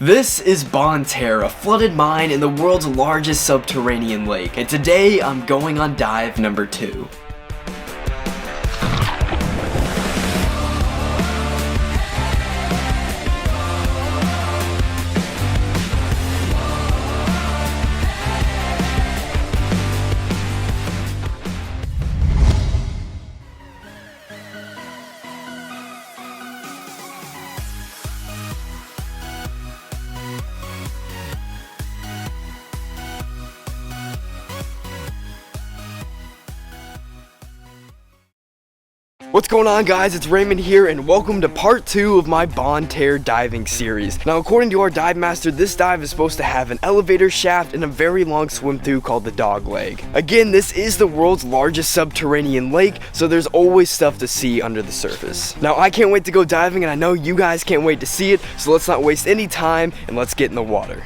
This is Bonne Terre, a flooded mine in the world's largest subterranean lake, and today I'm going on dive number 2. What's going on, guys? It's Raymond here, and welcome to part 2 of my Bonne Terre diving series. Now, according to our dive master, this dive is supposed to have an elevator shaft and a very long swim through called the dog leg. Again, this is the world's largest subterranean lake, so there's always stuff to see under the surface. Now, I can't wait to go diving, and I know you guys can't wait to see it, so let's not waste any time and let's get in the water.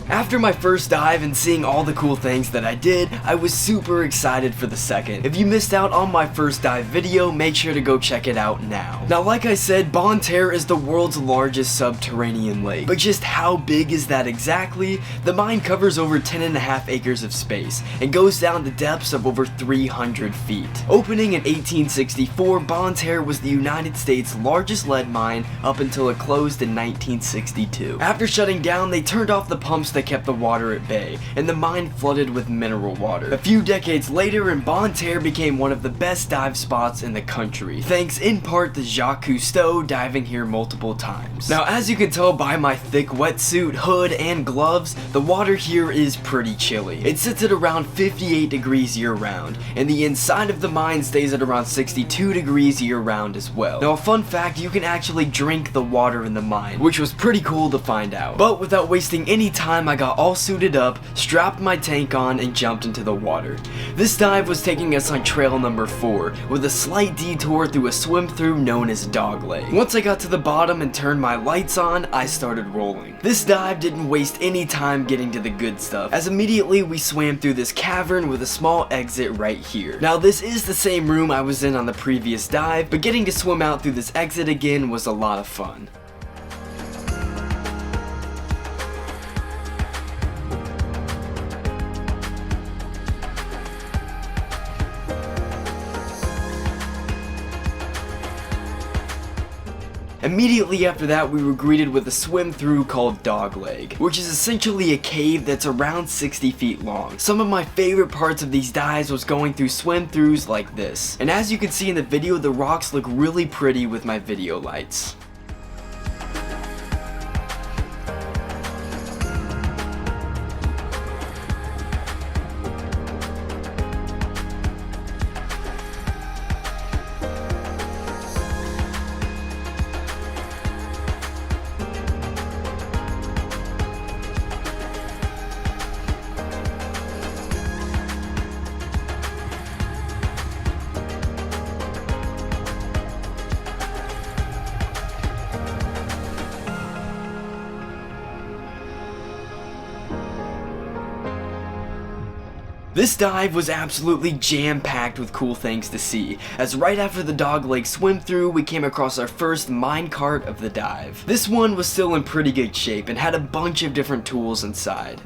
After my first dive and seeing all the cool things that I did, I was super excited for the second. If you missed out on my first dive video, make sure to go check it out now. Now, like I said, Bonne Terre is the world's largest subterranean lake. But just how big is that exactly? The mine covers over 10.5 acres of space and goes down to depths of over 300 feet. Opening in 1864, Bonne Terre was the United States' largest lead mine up until it closed in 1962. After shutting down, they turned off the pumps that kept the water at bay, and the mine flooded with mineral water. A few decades later, and Bonne Terre became one of the best dive spots in the country, thanks in part to Jacques Cousteau diving here multiple times. Now, as you can tell by my thick wetsuit, hood, and gloves, the water here is pretty chilly. It sits at around 58 degrees year-round, and the inside of the mine stays at around 62 degrees year-round as well. Now, a fun fact, you can actually drink the water in the mine, which was pretty cool to find out. But without wasting any time, I got all suited up, strapped my tank on, and jumped into the water. This dive was taking us on trail number 4, with a slight detour through a swim through known as Dog Leg. Once I got to the bottom and turned my lights on, I started rolling. This dive didn't waste any time getting to the good stuff, as immediately we swam through this cavern with a small exit right here. Now, this is the same room I was in on the previous dive, but getting to swim out through this exit again was a lot of fun. Immediately after that, we were greeted with a swim through called Dog Leg, which is essentially a cave that's around 60 feet long. Some of my favorite parts of these dives was going through swim throughs like this. And as you can see in the video, the rocks look really pretty with my video lights. This dive was absolutely jam-packed with cool things to see, as right after the Dog Leg swim through, we came across our first mine cart of the dive. This one was still in pretty good shape and had a bunch of different tools inside.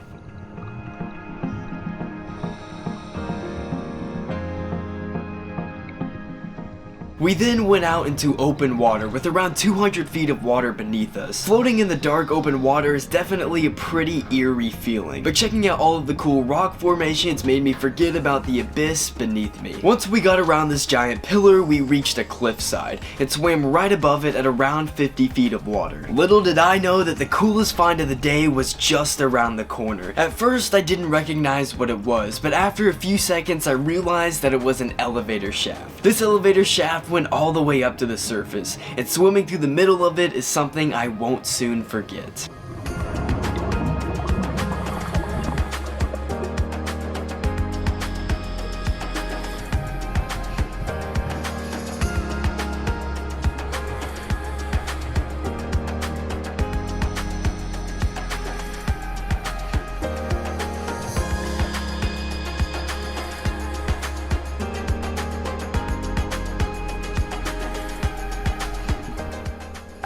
We then went out into open water with around 200 feet of water beneath us. Floating in the dark open water is definitely a pretty eerie feeling, but checking out all of the cool rock formations made me forget about the abyss beneath me. Once we got around this giant pillar, we reached a cliffside and swam right above it at around 50 feet of water. Little did I know that the coolest find of the day was just around the corner. At first, I didn't recognize what it was, but after a few seconds, I realized that it was an elevator shaft. This elevator shaft went all the way up to the surface, and swimming through the middle of it is something I won't soon forget.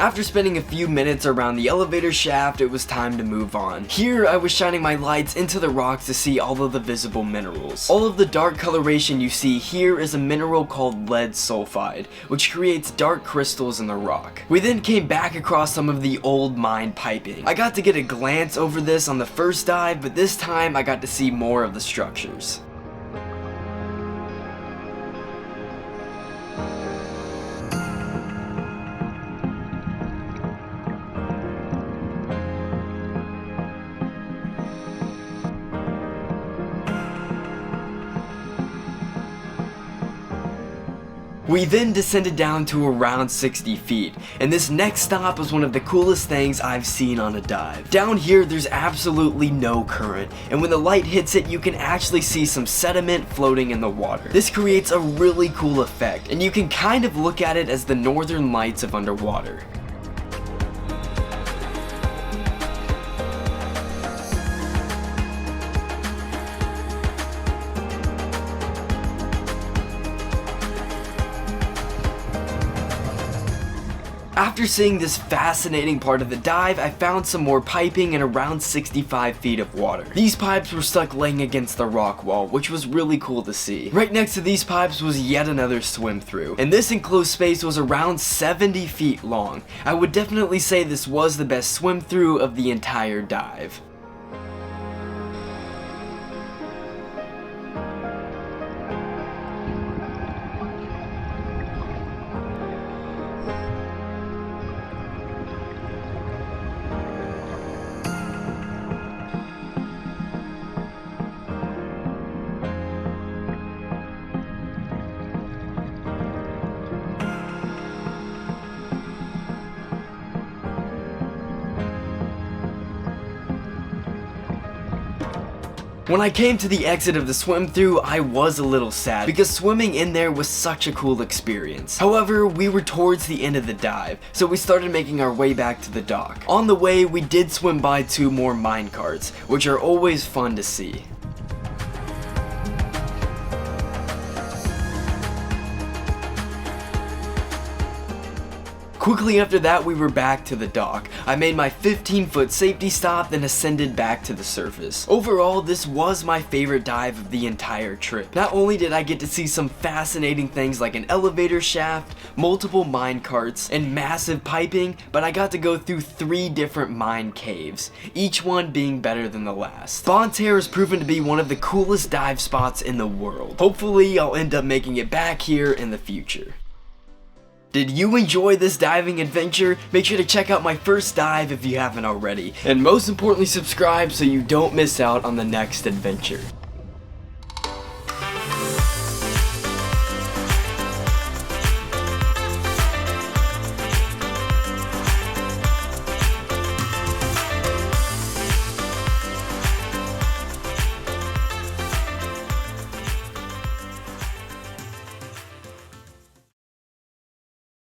After spending a few minutes around the elevator shaft, it was time to move on. Here, I was shining my lights into the rocks to see all of the visible minerals. All of the dark coloration you see here is a mineral called lead sulfide, which creates dark crystals in the rock. We then came back across some of the old mine piping. I got to get a glance over this on the first dive, but this time I got to see more of the structures. We then descended down to around 60 feet, and this next stop was one of the coolest things I've seen on a dive. Down here, there's absolutely no current, and when the light hits it, you can actually see some sediment floating in the water. This creates a really cool effect, and you can kind of look at it as the northern lights of underwater. After seeing this fascinating part of the dive, I found some more piping in around 65 feet of water. These pipes were stuck laying against the rock wall, which was really cool to see. Right next to these pipes was yet another swim through, and this enclosed space was around 70 feet long. I would definitely say this was the best swim through of the entire dive. When I came to the exit of the swim through, I was a little sad because swimming in there was such a cool experience. However, we were towards the end of the dive, so we started making our way back to the dock. On the way, we did swim by 2 more mine carts, which are always fun to see. Quickly after that, we were back to the dock. I made my 15-foot safety stop, then ascended back to the surface. Overall, this was my favorite dive of the entire trip. Not only did I get to see some fascinating things like an elevator shaft, multiple mine carts, and massive piping, but I got to go through 3 different mine caves, each one being better than the last. Bonne Terre has proven to be one of the coolest dive spots in the world. Hopefully, I'll end up making it back here in the future. Did you enjoy this diving adventure? Make sure to check out my first dive if you haven't already. And most importantly, subscribe so you don't miss out on the next adventure.